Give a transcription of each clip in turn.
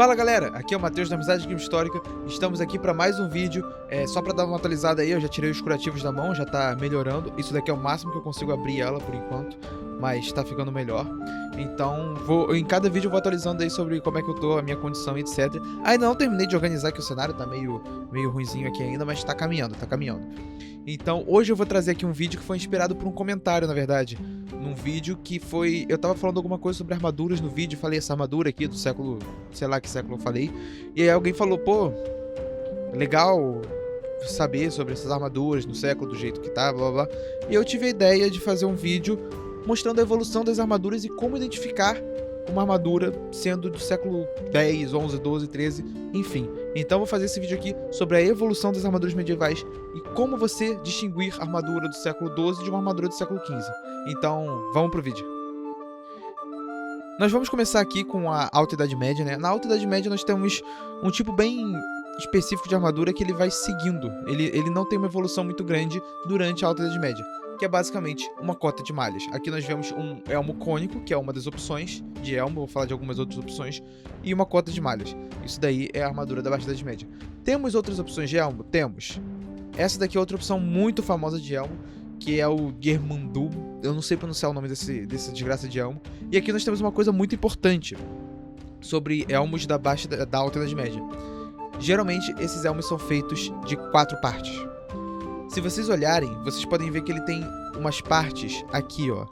Fala galera, aqui é o Matheus da Amizade Game Histórica. Estamos aqui para mais um vídeo, só para dar uma atualizada aí. Eu já tirei os curativos da mão, já tá melhorando. Isso daqui é o máximo que eu consigo abrir ela por enquanto, mas tá ficando melhor. Então em cada vídeo eu vou atualizando aí sobre como é que eu tô, a minha condição e etc. Ainda não terminei de organizar aqui o cenário, tá meio ruinzinho aqui ainda, mas tá caminhando, tá caminhando. Então hoje eu vou trazer aqui um vídeo que foi inspirado por um comentário, na verdade. Num vídeo que foi... Eu tava falando alguma coisa sobre armaduras no vídeo, falei essa armadura aqui do século... Sei lá que século eu falei. E aí alguém falou, pô, legal saber sobre essas armaduras no século, do jeito que tá, blá blá blá. E eu tive a ideia de fazer um vídeo mostrando a evolução das armaduras e como identificar uma armadura sendo do século 10, 11, 12, 13, enfim. Então eu vou fazer esse vídeo aqui sobre a evolução das armaduras medievais e como você distinguir a armadura do século 12 de uma armadura do século 15. Então, vamos pro vídeo. Nós vamos começar aqui com a Alta Idade Média, né? Na Alta Idade Média nós temos um tipo bem específico de armadura que ele vai seguindo. Ele não tem uma evolução muito grande durante a Alta Idade Média, que é basicamente uma cota de malhas. Aqui nós vemos um elmo cônico, que é uma das opções de elmo, vou falar de algumas outras opções, e uma cota de malhas. Isso daí é a armadura da Baixa Idade Média. Temos outras opções de elmo? Temos. Essa daqui é outra opção muito famosa de elmo, que é o Guermandu. Eu não sei pronunciar o nome desse desgraça de elmo. E aqui nós temos uma coisa muito importante sobre elmos da Alta Idade Média. Geralmente esses elmos são feitos de 4 partes. Se vocês olharem, vocês podem ver que ele tem umas partes aqui, ó,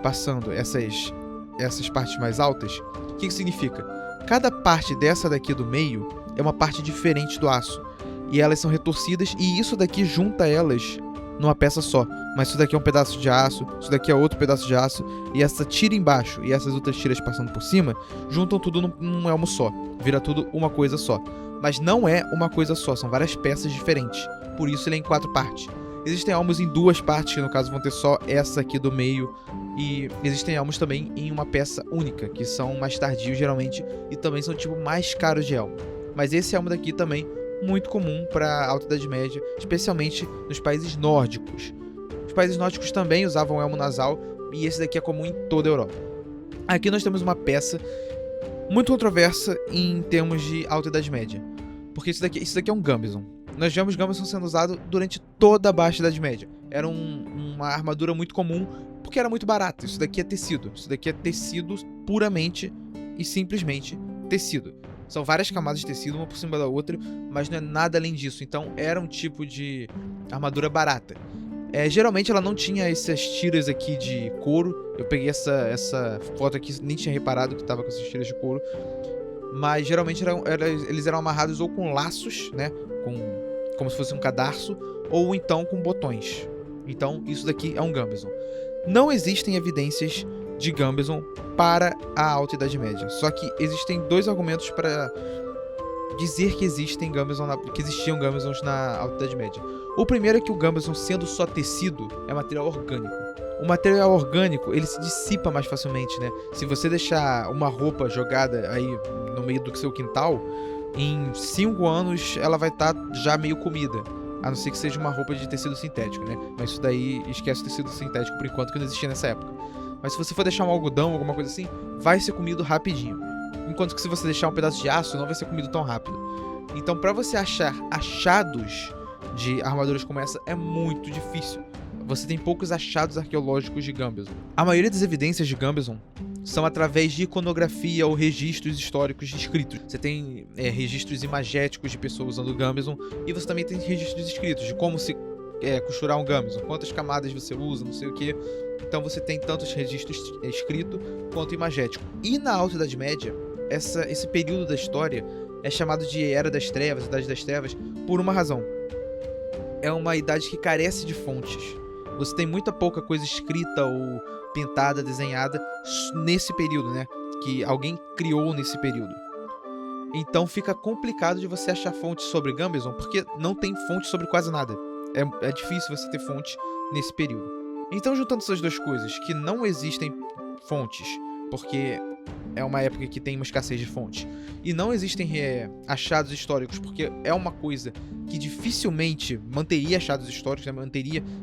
passando essas partes mais altas. O que significa? Cada parte dessa daqui do meio é uma parte diferente do aço. E elas são retorcidas e isso daqui junta elas numa peça só. Mas isso daqui é um pedaço de aço, isso daqui é outro pedaço de aço, e essa tira embaixo e essas outras tiras passando por cima, juntam tudo num elmo só. Vira tudo uma coisa só. Mas não é uma coisa só, são várias peças diferentes. Por isso ele é em 4 partes. Existem elmos em 2 partes, que no caso vão ter só essa aqui do meio. E existem elmos também em uma peça única, que são mais tardios geralmente, e também são tipo mais caros de elmo. Mas esse elmo daqui também muito comum para a Alta Idade Média, especialmente nos países nórdicos. Os países nórdicos também usavam elmo nasal, e esse daqui é comum em toda a Europa. Aqui nós temos uma peça muito controversa em termos de Alta Idade Média, porque isso daqui é um Gambeson. Nós vemos Gambeson sendo usado durante toda a Baixa Idade Média. Era uma armadura muito comum, porque era muito barato. Isso daqui é tecido. Isso daqui é tecido puramente e simplesmente tecido. São várias camadas de tecido, uma por cima da outra, mas não é nada além disso. Então era um tipo de armadura barata. Geralmente ela não tinha essas tiras aqui de couro. Eu peguei essa foto aqui, nem tinha reparado que estava com essas tiras de couro. Mas geralmente eles eram amarrados ou com laços, né? Como se fosse um cadarço, ou então com botões. Então isso daqui é um Gambeson. Não existem evidências de Gambeson para a Alta Idade Média. Só que existem 2 argumentos para dizer que existiam Gambesons na Alta Idade Média. O primeiro é que o Gambeson, sendo só tecido, é material orgânico. O material orgânico, ele se dissipa mais facilmente, né? Se você deixar uma roupa jogada aí no meio do seu quintal, em 5 anos ela vai estar já meio comida. A não ser que seja uma roupa de tecido sintético, né? Mas isso daí, esquece o tecido sintético por enquanto, que não existia nessa época. Mas se você for deixar um algodão, alguma coisa assim, vai ser comido rapidinho. Enquanto que se você deixar um pedaço de aço, não vai ser comido tão rápido. Então pra você achar achados de armaduras como essa é muito difícil. Você tem poucos achados arqueológicos de Gambeson. A maioria das evidências de Gambeson são através de iconografia ou registros históricos escritos. Você tem registros imagéticos de pessoas usando Gambeson, e você também tem registros escritos de como se costurar um Gambeson, quantas camadas você usa, não sei o que. Então você tem tantos registros escrito quanto imagético. E na Alta Idade Média, esse período da história é chamado de Era das Trevas, Idade das Trevas, por uma razão. É uma idade que carece de fontes. Você tem muita pouca coisa escrita ou pintada, desenhada nesse período, né? Que alguém criou nesse período. Então fica complicado de você achar fontes sobre Gambeson, porque não tem fonte sobre quase nada. É difícil você ter fonte nesse período. Então, juntando essas 2 coisas, que não existem fontes, porque é uma época que tem uma escassez de fontes, e não existem achados históricos, porque é uma coisa que dificilmente manteria achados históricos, né?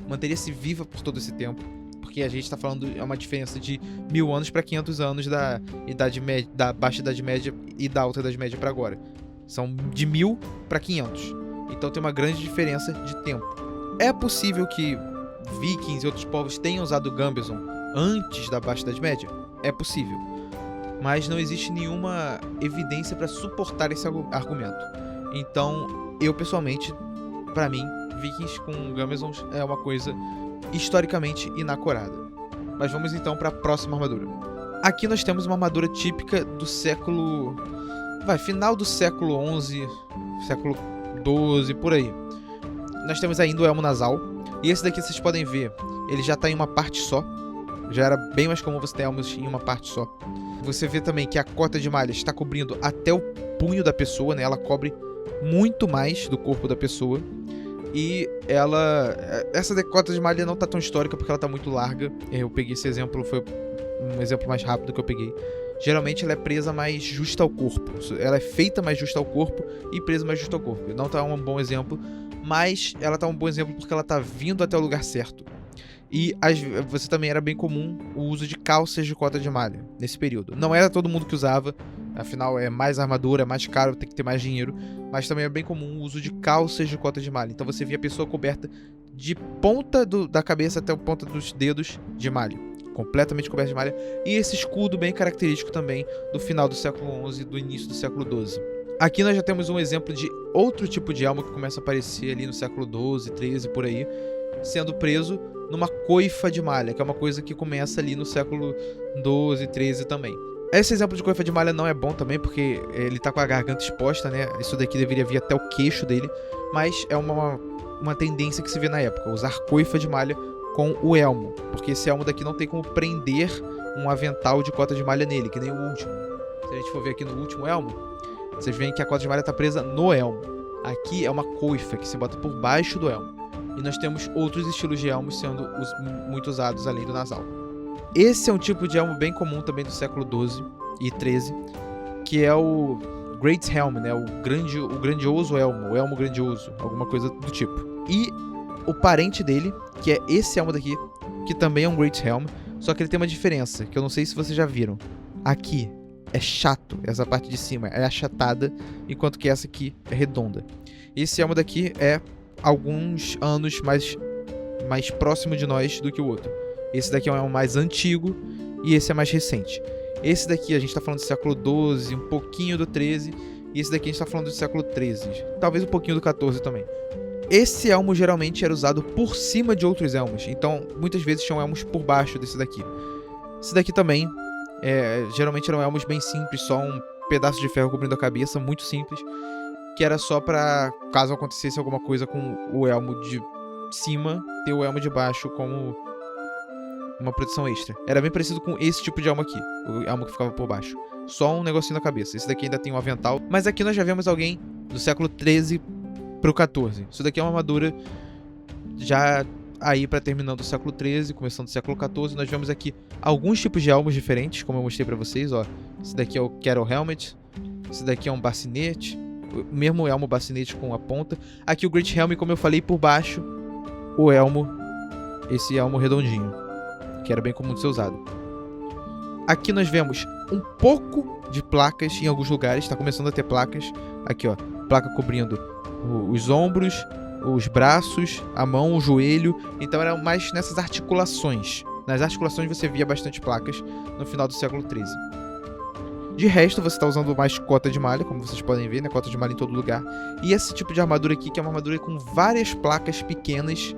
manteria-se viva por todo esse tempo, porque porque a gente tá falando, é uma diferença de 1000 anos para 500 anos da Idade Média, da Baixa Idade Média e da Alta Idade Média para agora. São de 1000 para 500. Então tem uma grande diferença de tempo. É possível que vikings e outros povos tenham usado o Gambeson antes da Baixa Idade Média? É possível. Mas não existe nenhuma evidência para suportar esse argumento. Então, eu pessoalmente, para mim, vikings com Gambesons é uma coisa historicamente inacorada. Mas vamos então para a próxima armadura. Aqui nós temos uma armadura típica do século... final do século 11, século 12, por aí. Nós temos ainda o elmo nasal. E esse daqui vocês podem ver, ele já está em uma parte só. Já era bem mais comum você ter elmos em uma parte só. Você vê também que a cota de malha está cobrindo até o punho da pessoa, né? Ela cobre muito mais do corpo da pessoa. E essa cota de malha não tá tão histórica porque ela tá muito larga. Eu peguei esse exemplo, foi um exemplo mais rápido que eu peguei. Geralmente ela é presa mais justa ao corpo. Ela é feita mais justa ao corpo e presa mais justa ao corpo. Não tá um bom exemplo, mas ela tá um bom exemplo porque ela tá vindo até o lugar certo. E você também era bem comum o uso de calças de cota de malha nesse período. Não era todo mundo que usava, afinal é mais armadura, é mais caro, tem que ter mais dinheiro. Mas também é bem comum o uso de calças de cota de malha. Então você via a pessoa coberta de ponta da cabeça até a ponta dos dedos de malha. Completamente coberta de malha. E esse escudo bem característico também do final do século XI e do início do século XII. Aqui nós já temos um exemplo de outro tipo de elmo que começa a aparecer ali no século XII, XIII, por aí, sendo preso numa coifa de malha, que é uma coisa que começa ali no século XII, XIII também. Esse exemplo de coifa de malha não é bom também, porque ele tá com a garganta exposta, né? Isso daqui deveria vir até o queixo dele, mas é uma tendência que se vê na época, usar coifa de malha com o elmo, porque esse elmo daqui não tem como prender um avental de cota de malha nele, que nem o último. Se a gente for ver aqui no último elmo, vocês veem que a cota de malha tá presa no elmo. Aqui é uma coifa que se bota por baixo do elmo. E nós temos outros estilos de elmos sendo muito usados além do nasal. Esse é um tipo de elmo bem comum também do século XII e XIII, que é o Great Helm, né? O grandioso elmo, o elmo grandioso, alguma coisa do tipo. E o parente dele, que é esse elmo daqui, que também é um Great Helm, só que ele tem uma diferença, que eu não sei se vocês já viram. Aqui é chato, essa parte de cima é achatada, enquanto que essa aqui é redonda. Esse elmo daqui é alguns anos mais próximo de nós do que o outro. Esse daqui é um mais antigo e esse é mais recente. Esse daqui a gente está falando do século XII, um pouquinho do XIII, e esse daqui a gente está falando do século XIII, talvez um pouquinho do XIV também. Esse elmo geralmente era usado por cima de outros elmos, então muitas vezes tinham elmos por baixo desse daqui. Esse daqui também, geralmente eram elmos bem simples, só um pedaço de ferro cobrindo a cabeça, muito simples, que era só pra, caso acontecesse alguma coisa com o elmo de cima, ter o elmo de baixo como uma proteção extra. Era bem parecido com esse tipo de elmo aqui, o elmo que ficava por baixo. Só um negocinho na cabeça. Esse daqui ainda tem um avental, mas aqui nós já vemos alguém do século XIII pro XIV. Isso daqui é uma armadura já aí pra terminando o século XIII, começando o século XIV. Nós vemos aqui alguns tipos de elmos diferentes, como eu mostrei pra vocês, ó. Esse daqui é o Cattle Helmet, esse daqui é um bacinete, o mesmo elmo bacinete com a ponta. Aqui o Great Helm, como eu falei, por baixo, o elmo, esse elmo redondinho, que era bem comum de ser usado. Aqui nós vemos um pouco de placas em alguns lugares, está começando a ter placas. Aqui, ó, placa cobrindo os ombros, os braços, a mão, o joelho. Então era mais nessas articulações. Nas articulações você via bastante placas no final do século XIII. De resto, você está usando mais cota de malha, como vocês podem ver, né? Cota de malha em todo lugar. E esse tipo de armadura aqui, que é uma armadura com várias placas pequenas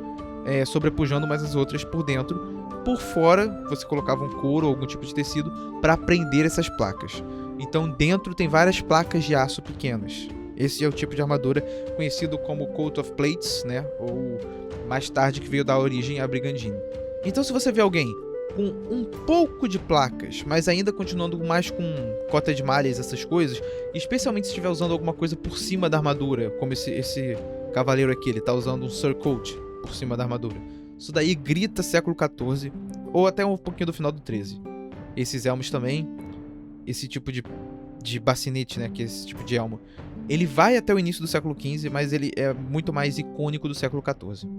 sobrepujando umas as outras por dentro. Por fora, você colocava um couro ou algum tipo de tecido para prender essas placas. Então, dentro tem várias placas de aço pequenas. Esse é o tipo de armadura conhecido como Coat of Plates, né? Ou mais tarde que veio dar origem à Brigandine. Então, se você vê alguém com um pouco de placas, mas ainda continuando mais com cota de malhas, essas coisas, especialmente se estiver usando alguma coisa por cima da armadura, como esse cavaleiro aqui, ele está usando um surcoat por cima da armadura. Isso daí grita século XIV, ou até um pouquinho do final do XIII. Esses elmos também, esse tipo de bacinete, né, que é esse tipo de elmo, ele vai até o início do século XV, mas ele é muito mais icônico do século XIV.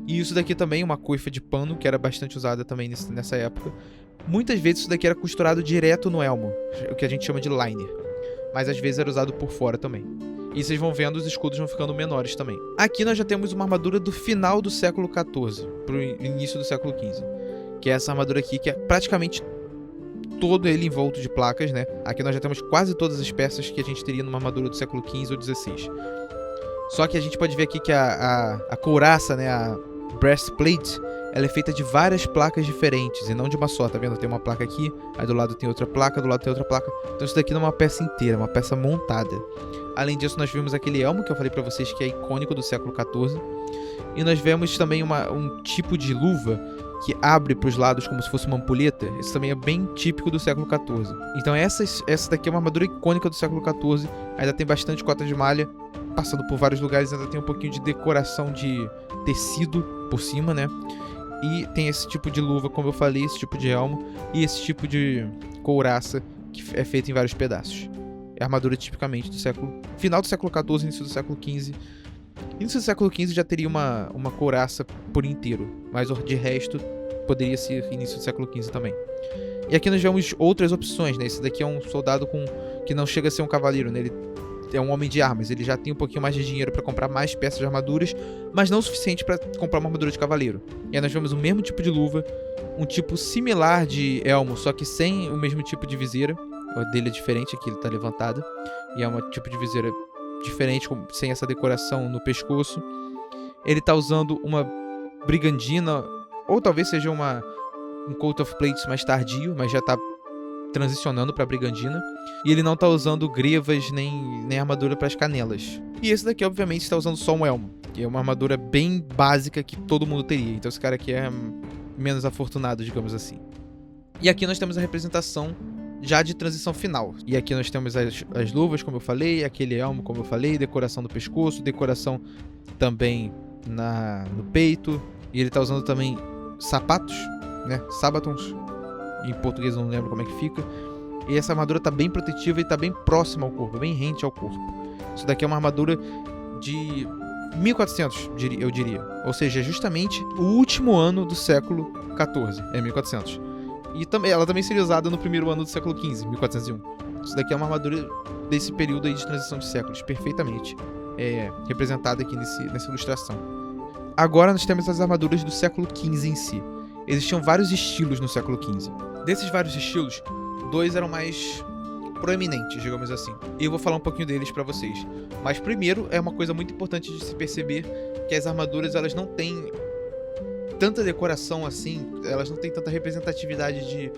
E isso daqui também, uma coifa de pano, que era bastante usada também nessa época. Muitas vezes isso daqui era costurado direto no elmo, o que a gente chama de liner. Mas às vezes era usado por fora também. E vocês vão vendo, os escudos vão ficando menores também. Aqui nós já temos uma armadura do final do século XIV, pro início do século XV. Que é essa armadura aqui, que é praticamente todo ele envolto de placas, né? Aqui nós já temos quase todas as peças que a gente teria numa armadura do século XV ou XVI. Só que a gente pode ver aqui que a couraça, né? A breastplate, ela é feita de várias placas diferentes e não de uma só, tá vendo? Tem uma placa aqui, aí do lado tem outra placa, do lado tem outra placa. Então isso daqui não é uma peça inteira, é uma peça montada. Além disso, nós vimos aquele elmo que eu falei pra vocês que é icônico do século XIV. E nós vemos também um tipo de luva que abre para os lados como se fosse uma ampulheta. Isso também é bem típico do século XIV. Então essa daqui é uma armadura icônica do século XIV. Ainda tem bastante cota de malha, passando por vários lugares, ainda tem um pouquinho de decoração de tecido por cima, né? E tem esse tipo de luva, como eu falei, esse tipo de elmo e esse tipo de couraça que é feita em vários pedaços. É armadura tipicamente do final do século XIV, início do século XV. Início do século XV já teria uma couraça por inteiro, mas de resto poderia ser início do século XV também. E aqui nós vemos outras opções, né? Esse daqui é um soldado que não chega a ser um cavaleiro, né? Ele é um homem de armas, ele já tem um pouquinho mais de dinheiro para comprar mais peças de armaduras, mas não o suficiente para comprar uma armadura de cavaleiro. E aí nós vemos o mesmo tipo de luva, um tipo similar de elmo, só que sem o mesmo tipo de viseira. O dele é diferente, aqui ele tá levantado, e é um tipo de viseira diferente, sem essa decoração no pescoço. Ele tá usando uma brigandina, ou talvez seja um coat of plates mais tardio, mas já tá transicionando pra brigandina. E ele não tá usando grevas nem armadura pras canelas. E esse daqui, obviamente, está usando só um elmo, que é uma armadura bem básica que todo mundo teria. Então esse cara aqui é menos afortunado, digamos assim. E aqui nós temos a representação já de transição final. E aqui nós temos as luvas, como eu falei, aquele elmo, como eu falei, decoração do pescoço, decoração também no peito. E ele tá usando também sapatos, né? Sabatons. Em português eu não lembro como é que fica. E essa armadura tá bem protetiva e tá bem próxima ao corpo, bem rente ao corpo. Isso daqui é uma armadura de 1400, eu diria. Ou seja, justamente o último ano do século XIV, é 1400. E ela também seria usada no primeiro ano do século XV, 1401. Isso daqui é uma armadura desse período aí de transição de séculos, perfeitamente representada aqui nessa ilustração. Agora nós temos as armaduras do século XV em si. Existiam vários estilos no século XV. Desses vários estilos, 2 eram mais proeminentes, digamos assim. E eu vou falar um pouquinho deles pra vocês. Mas primeiro, é uma coisa muito importante de se perceber que as armaduras, elas não têm tanta decoração assim, elas não têm tanta representatividade de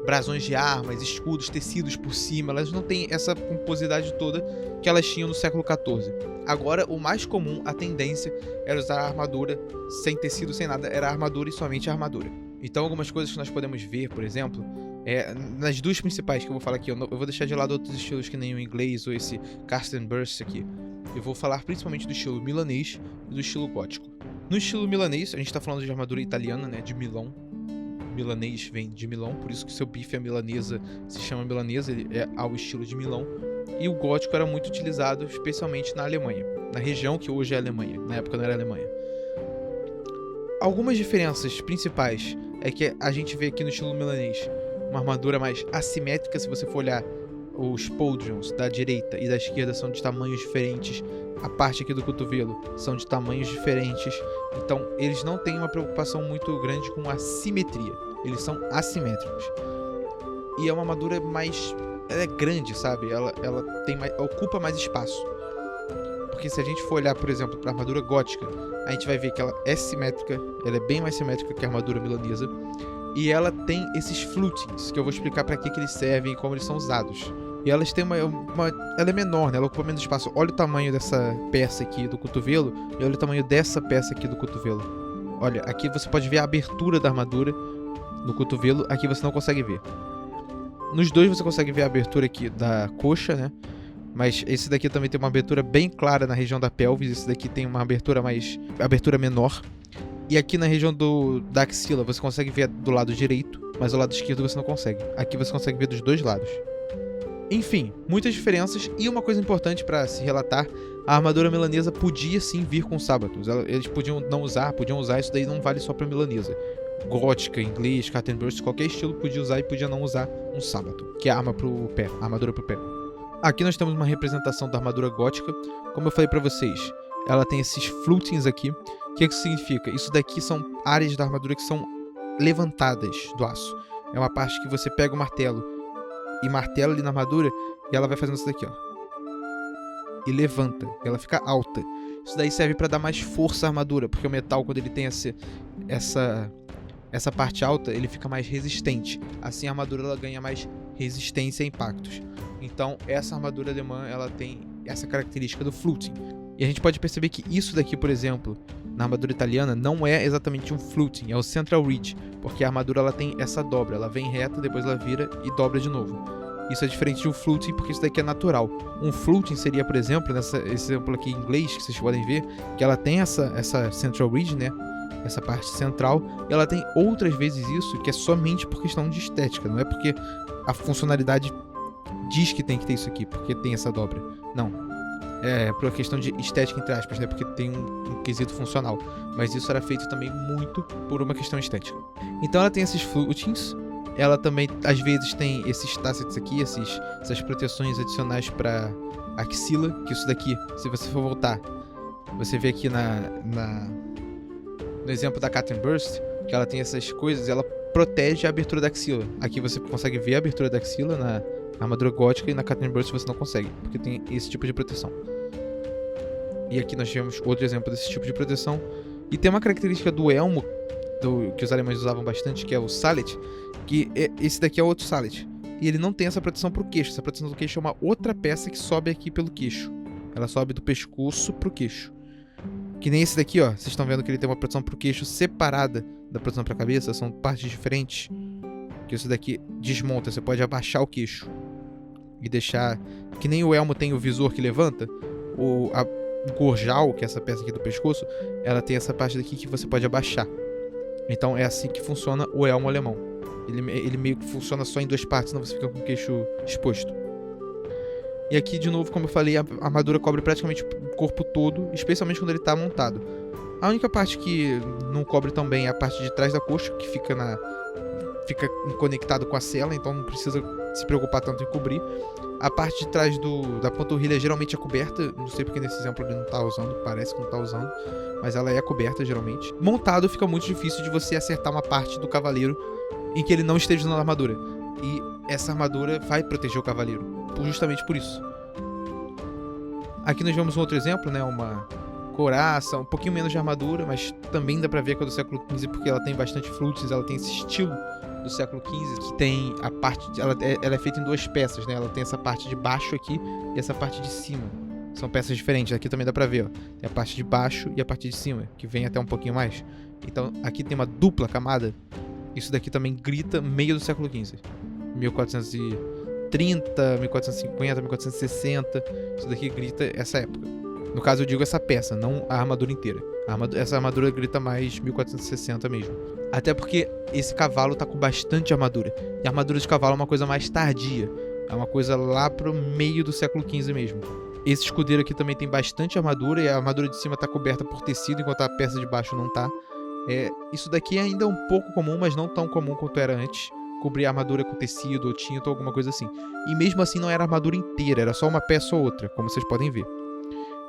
brasões de armas, escudos, tecidos por cima, elas não têm essa pomposidade toda que elas tinham no século XIV. Agora, o mais comum, a tendência, era usar a armadura sem tecido, sem nada, era a armadura e somente a armadura. Então, algumas coisas que nós podemos ver, por exemplo, nas duas principais que eu vou falar aqui, eu vou deixar de lado outros estilos que nem o inglês ou esse Cast and Burst aqui. Eu vou falar principalmente do estilo milanês e do estilo gótico. No estilo milanês, a gente tá falando de armadura italiana, né, de Milão. Milanês vem de Milão, por isso que seu bife é milanesa, se chama milanesa, ele é ao estilo de Milão. E o gótico era muito utilizado especialmente na Alemanha, na região que hoje é a Alemanha, na época não era a Alemanha. Algumas diferenças principais é que a gente vê aqui no estilo milanês uma armadura mais assimétrica. Se você for olhar, os pauldrons da direita e da esquerda são de tamanhos diferentes, a parte aqui do cotovelo são de tamanhos diferentes, então eles não têm uma preocupação muito grande com a simetria, eles são assimétricos. E é uma armadura mais... ela é grande, sabe? Ela ocupa mais espaço. Porque se a gente for olhar, por exemplo, para a armadura gótica, a gente vai ver que ela é simétrica, ela é bem mais simétrica que a armadura milanesa, e ela tem esses flutings, que eu vou explicar para que eles servem e como eles são usados. E elas têm ela é menor, né? Ela ocupa menos espaço. Olha o tamanho dessa peça aqui do cotovelo e olha o tamanho dessa peça aqui do cotovelo. Olha, aqui você pode ver a abertura da armadura no cotovelo, aqui você não consegue ver. Nos dois você consegue ver a abertura aqui da coxa, né? Mas esse daqui também tem uma abertura bem clara na região da pelvis. Esse daqui tem uma abertura menor. E aqui na região da axila você consegue ver do lado direito, mas do lado esquerdo você não consegue. Aqui você consegue ver dos dois lados. Enfim, muitas diferenças. E uma coisa importante para se relatar, a armadura milanesa podia sim vir com Sabatos. Eles podiam não usar, podiam usar, isso daí não vale só pra milanesa. Gótica, inglês, Cut and Burst, qualquer estilo podia usar e podia não usar um Sabaton, que é a arma pro pé, a armadura pro pé. Aqui nós temos uma representação da armadura gótica. Como eu falei pra vocês, ela tem esses flutings aqui. O que isso significa? Isso daqui são áreas da armadura que são levantadas do aço. É uma parte que você pega o martelo e martela ali na armadura e ela vai fazendo isso daqui, ó. E levanta, ela fica alta. Isso daí serve pra dar mais força à armadura, porque o metal, quando ele tem essa parte alta, ele fica mais resistente. Assim a armadura ela ganha mais resistência a impactos. Então essa armadura alemã ela tem essa característica do fluting. E a gente pode perceber que isso daqui, por exemplo, na armadura italiana, não é exatamente um fluting, é o central ridge, porque a armadura ela tem essa dobra, ela vem reta, depois ela vira e dobra de novo. Isso é diferente de um fluting porque isso daqui é natural. Um fluting seria, por exemplo, esse exemplo aqui em inglês, que vocês podem ver, que ela tem essa central ridge, né? Essa parte central, e ela tem outras vezes isso que é somente por questão de estética, não é porque a funcionalidade diz que tem que ter isso aqui, porque tem essa dobra. Não. É por questão de estética, entre aspas, né? Porque tem um quesito funcional. Mas isso era feito também muito por uma questão estética. Então ela tem esses flutings. Ela também, às vezes, tem esses tassets aqui, essas proteções adicionais para axila. Que isso daqui, se você for voltar, você vê aqui no exemplo da Cut and Burst, que ela tem essas coisas, ela protege a abertura da axila. Aqui você consegue ver a abertura da axila na armadura gótica, e na Cut and Burst você não consegue, porque tem esse tipo de proteção. E aqui nós tivemos outro exemplo desse tipo de proteção. E tem uma característica do elmo, que os alemães usavam bastante, que é o Sallet, que esse daqui é outro Sallet. E ele não tem essa proteção pro queixo. Essa proteção do queixo é uma outra peça que sobe aqui pelo queixo. Ela sobe do pescoço pro queixo. Que nem esse daqui, ó. Vocês estão vendo que ele tem uma proteção pro queixo separada da proteção pra cabeça. São partes diferentes. Que isso daqui desmonta. Você pode abaixar o queixo e deixar... Que nem o elmo tem o visor que levanta. O gorjal, que é essa peça aqui do pescoço, ela tem essa parte daqui que você pode abaixar. Então é assim que funciona o elmo alemão. Ele meio que funciona só em duas partes, senão você fica com o queixo exposto. E aqui, de novo, como eu falei, a armadura cobre praticamente o corpo todo, especialmente quando ele está montado. A única parte que não cobre tão bem é a parte de trás da coxa, que fica conectado com a sela, então não precisa se preocupar tanto em cobrir. A parte de trás da panturrilha geralmente é coberta, não sei porque nesse exemplo ele não está usando, parece que não está usando, mas ela é coberta geralmente. Montado fica muito difícil de você acertar uma parte do cavaleiro em que ele não esteja usando a armadura. E essa armadura vai proteger o cavaleiro, justamente por isso. Aqui nós vemos um outro exemplo, né? Uma couraça, um pouquinho menos de armadura, mas também dá pra ver que é do século XV, porque ela tem bastante flutes, ela tem esse estilo do século XV, que tem a parte... Ela é feita em duas peças, né? Ela tem essa parte de baixo aqui e essa parte de cima. São peças diferentes, aqui também dá pra ver, ó. Tem a parte de baixo e a parte de cima, que vem até um pouquinho mais. Então aqui tem uma dupla camada. Isso daqui também grita meio do século XV. 1430, 1450, 1460. Isso daqui grita essa época. No caso eu digo essa peça, não a armadura inteira. Essa armadura grita mais 1460 mesmo. Até porque esse cavalo tá com bastante armadura. E a armadura de cavalo é uma coisa mais tardia. É uma coisa lá pro meio do século XV mesmo. Esse escudeiro aqui também tem bastante armadura. E a armadura de cima tá coberta por tecido, enquanto a peça de baixo não tá. Isso daqui ainda é um pouco comum, mas não tão comum quanto era antes. Cobrir a armadura com tecido ou tinta ou alguma coisa assim. E mesmo assim não era a armadura inteira, era só uma peça ou outra, como vocês podem ver.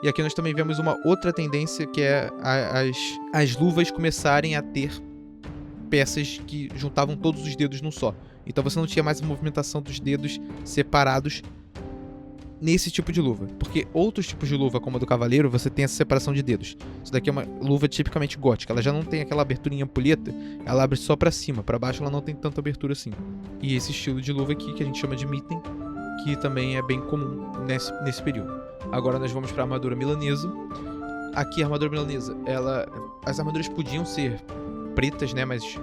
E aqui nós também vemos uma outra tendência, que é as luvas começarem a ter peças que juntavam todos os dedos num só. Então você não tinha mais a movimentação dos dedos separados nesse tipo de luva. Porque outros tipos de luva, como a do cavaleiro, você tem essa separação de dedos. Isso daqui é uma luva tipicamente gótica. Ela já não tem aquela abertura em ampulheta, ela abre só pra cima. Pra baixo ela não tem tanta abertura assim. E esse estilo de luva aqui, que a gente chama de mitten, que também é bem comum nesse período. Agora nós vamos pra armadura milanesa. Aqui a armadura milanesa, as armaduras podiam ser pretas, né, mas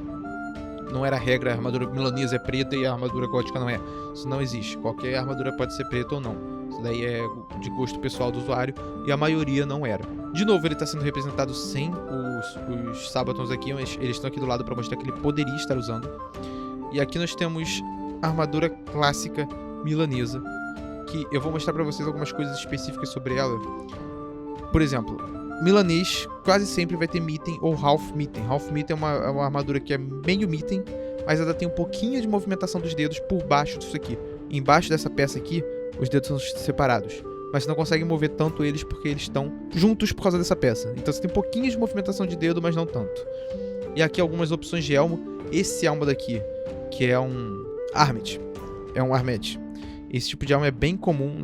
não era a regra, a armadura milanesa é preta e a armadura gótica não é. Isso não existe. Qualquer armadura pode ser preta ou não. Isso daí é de gosto pessoal do usuário e a maioria não era. De novo, ele está sendo representado sem os Sabatons aqui, mas eles estão aqui do lado para mostrar que ele poderia estar usando. E aqui nós temos a armadura clássica milanesa, que eu vou mostrar para vocês algumas coisas específicas sobre ela. Por exemplo, milanês quase sempre vai ter mitten ou half mitten. Half mitten é uma armadura que é meio mitten, mas ela tem um pouquinho de movimentação dos dedos por baixo disso aqui. Embaixo dessa peça aqui, os dedos são separados. Mas você não consegue mover tanto eles porque eles estão juntos por causa dessa peça. Então você tem um pouquinho de movimentação de dedo, mas não tanto. E aqui algumas opções de elmo. Esse elmo daqui, que é um Armet. É um Armet. Esse tipo de elmo é bem comum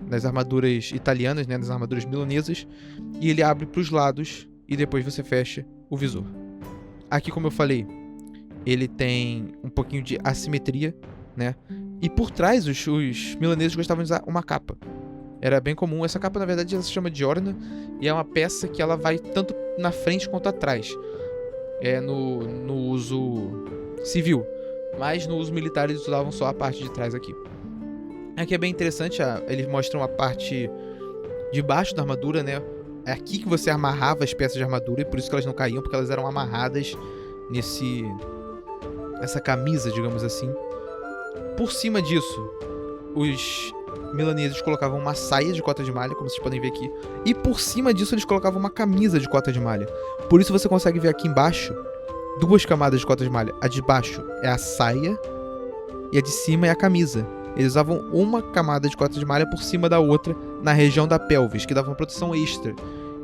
nas armaduras italianas, né, nas armaduras milanesas. E ele abre para os lados e depois você fecha o visor. Aqui, como eu falei, ele tem um pouquinho de assimetria, né? E por trás, os milaneses gostavam de usar uma capa. Era bem comum. Essa capa, na verdade, ela se chama diorna e é uma peça que ela vai tanto na frente quanto atrás. É no uso civil. Mas no uso militar eles usavam só a parte de trás aqui. Aqui é bem interessante, eles mostram a parte de baixo da armadura, né? É aqui que você amarrava as peças de armadura e por isso que elas não caíam, porque elas eram amarradas nessa camisa, digamos assim. Por cima disso, os milaneses colocavam uma saia de cota de malha, como vocês podem ver aqui. E por cima disso eles colocavam uma camisa de cota de malha. Por isso você consegue ver aqui embaixo duas camadas de cota de malha. A de baixo é a saia e a de cima é a camisa. Eles usavam uma camada de cota de malha por cima da outra na região da pelvis, que dava uma proteção extra.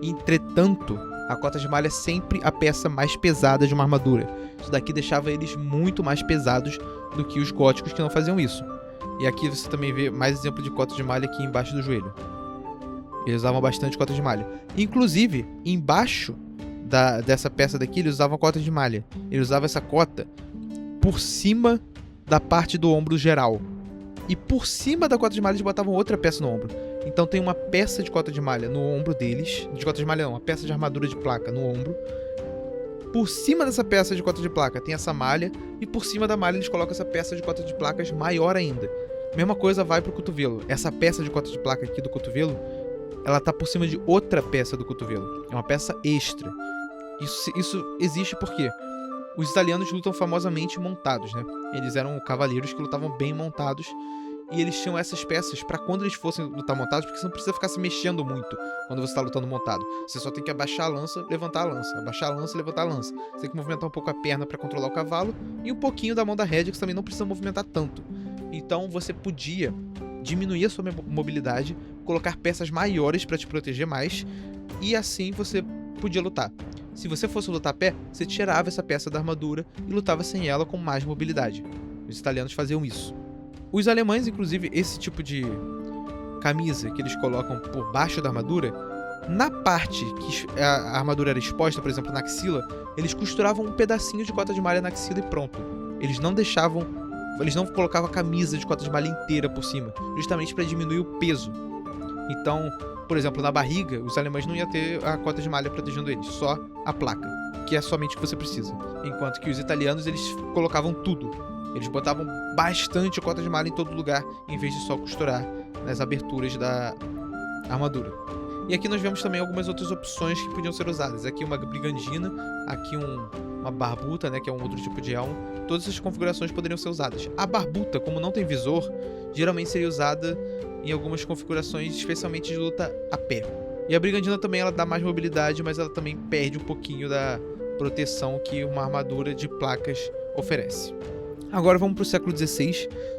Entretanto, a cota de malha é sempre a peça mais pesada de uma armadura. Isso daqui deixava eles muito mais pesados do que os góticos que não faziam isso. E aqui você também vê mais exemplo de cota de malha aqui embaixo do joelho. Eles usavam bastante cota de malha. Inclusive, embaixo dessa peça daqui, eles usavam cota de malha. Eles usavam essa cota por cima da parte do ombro geral. E por cima da cota de malha eles botavam outra peça no ombro. Então tem uma peça de cota de malha no ombro deles. De cota de malha não, uma peça de armadura de placa no ombro. Por cima dessa peça de cota de placa tem essa malha. E por cima da malha eles colocam essa peça de cota de placas maior ainda. Mesma coisa vai pro cotovelo. Essa peça de cota de placa aqui do cotovelo, ela tá por cima de outra peça do cotovelo. É uma peça extra. Isso existe porque os italianos lutam famosamente montados, né? Eles eram cavaleiros que lutavam bem montados. E eles tinham essas peças pra quando eles fossem lutar montados, porque você não precisa ficar se mexendo muito quando você tá lutando montado. Você só tem que abaixar a lança, levantar a lança. Abaixar a lança, levantar a lança. Você tem que movimentar um pouco a perna pra controlar o cavalo. E um pouquinho da mão da rédea, que você também não precisa movimentar tanto. Então você podia diminuir a sua mobilidade, colocar peças maiores pra te proteger mais. E assim você podia lutar. Se você fosse lutar a pé, você tirava essa peça da armadura e lutava sem ela com mais mobilidade. Os italianos faziam isso. Os alemães, inclusive, esse tipo de camisa que eles colocam por baixo da armadura, na parte que a armadura era exposta, por exemplo, na axila, eles costuravam um pedacinho de cota de malha na axila e pronto. Eles não colocavam a camisa de cota de malha inteira por cima, justamente para diminuir o peso. Então, por exemplo, na barriga, os alemães não iam ter a cota de malha protegendo eles, só a placa, que é somente o que você precisa. Enquanto que os italianos, eles colocavam tudo. Eles botavam bastante cota de malha em todo lugar, em vez de só costurar nas aberturas da armadura. E aqui nós vemos também algumas outras opções que podiam ser usadas. Aqui uma brigandina, aqui uma barbuta, né, que é um outro tipo de elmo. Todas essas configurações poderiam ser usadas. A barbuta, como não tem visor, geralmente seria usada em algumas configurações, especialmente de luta a pé. E a brigandina também ela dá mais mobilidade, mas ela também perde um pouquinho da proteção que uma armadura de placas oferece. Agora vamos para o século XVI.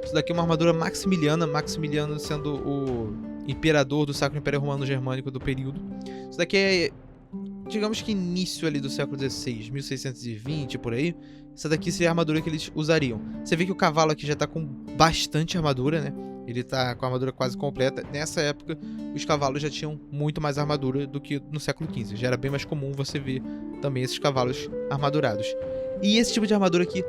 Isso daqui é uma armadura maximiliana. Maximiliano sendo o imperador do Sacro Império Romano Germânico do período. Isso daqui é, digamos que início ali do século XVI, 1620 por aí. Essa daqui seria a armadura que eles usariam. Você vê que o cavalo aqui já está com bastante armadura, né? Ele está com a armadura quase completa. Nessa época, os cavalos já tinham muito mais armadura do que no século XV. Já era bem mais comum você ver também esses cavalos armadurados. E esse tipo de armadura aqui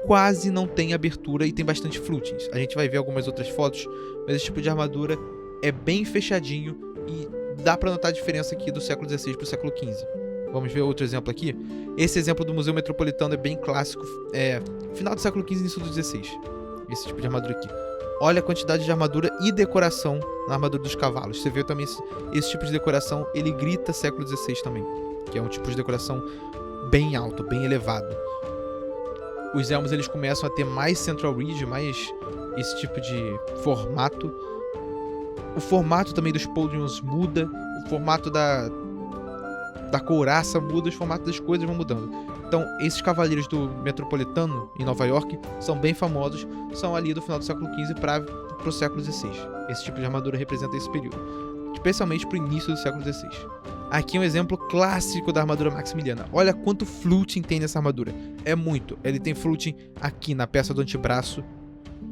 quase não tem abertura e tem bastante flutings. A gente vai ver algumas outras fotos, mas esse tipo de armadura é bem fechadinho e dá pra notar a diferença aqui do século XVI pro século XV. Vamos ver outro exemplo aqui. Esse exemplo do Museu Metropolitano é bem clássico, final do século XV e início do XVI. Esse tipo de armadura aqui. Olha a quantidade de armadura e decoração na armadura dos cavalos. Você vê também esse tipo de decoração, ele grita século XVI também, que é um tipo de decoração bem alto, bem elevado. Os elmos eles começam a ter mais central ridge, mais esse tipo de formato. O formato também dos podiums muda, o formato da couraça muda, os formatos das coisas vão mudando. Então, esses cavaleiros do Metropolitano, em Nova York, são bem famosos, são ali do final do século XV para o século XVI. Esse tipo de armadura representa esse período, especialmente para o início do século XVI. Aqui é um exemplo clássico da armadura maximiliana. Olha quanto fluting tem nessa armadura. É muito. Ele tem fluting aqui na peça do antebraço,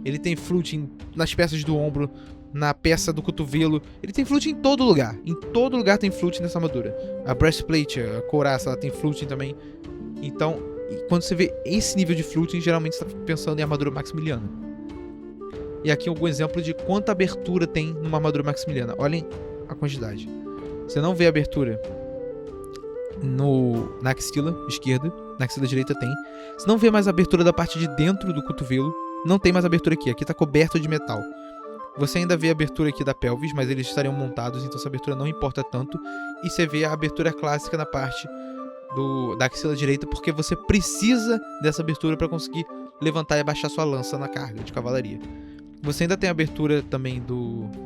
ele tem fluting nas peças do ombro, na peça do cotovelo. Ele tem fluting em todo lugar. Em todo lugar tem fluting nessa armadura. A breastplate, a couraça, ela tem fluting também. Então, quando você vê esse nível de fluting, geralmente você está pensando em armadura maximiliana. E aqui algum exemplo de quanta abertura tem numa armadura maximiliana. Olhem a quantidade. Você não vê abertura na axila esquerda, na axila direita tem. Você não vê mais abertura da parte de dentro do cotovelo. Não tem mais abertura aqui. Aqui está coberto de metal. Você ainda vê a abertura aqui da pelvis, mas eles estariam montados, então essa abertura não importa tanto. E você vê a abertura clássica na parte da axila direita, porque você precisa dessa abertura para conseguir levantar e abaixar sua lança na carga de cavalaria. Você ainda tem a abertura também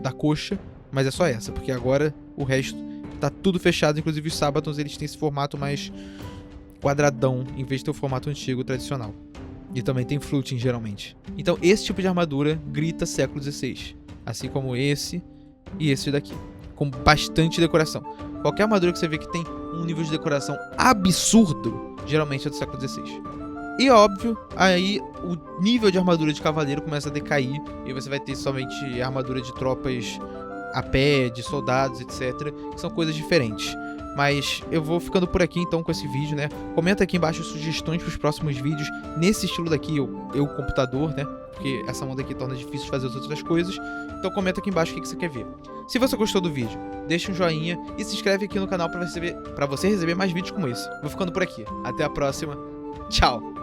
da coxa, mas é só essa, porque agora o resto tá tudo fechado, inclusive os Sabatons eles têm esse formato mais quadradão, em vez de ter o formato antigo tradicional. E também tem fluting, geralmente. Então esse tipo de armadura grita século XVI. Assim como esse e esse daqui. Com bastante decoração. Qualquer armadura que você vê que tem um nível de decoração absurdo, geralmente é do século XVI. E óbvio, aí o nível de armadura de cavaleiro começa a decair. E você vai ter somente armadura de tropas a pé, de soldados, etc. Que são coisas diferentes. Mas eu vou ficando por aqui então com esse vídeo, né? Comenta aqui embaixo sugestões para os próximos vídeos nesse estilo daqui, eu computador, né? Porque essa mão daqui torna difícil fazer as outras coisas. Então comenta aqui embaixo o que você quer ver. Se você gostou do vídeo, deixa um joinha e se inscreve aqui no canal para você receber mais vídeos como esse. Vou ficando por aqui. Até a próxima. Tchau!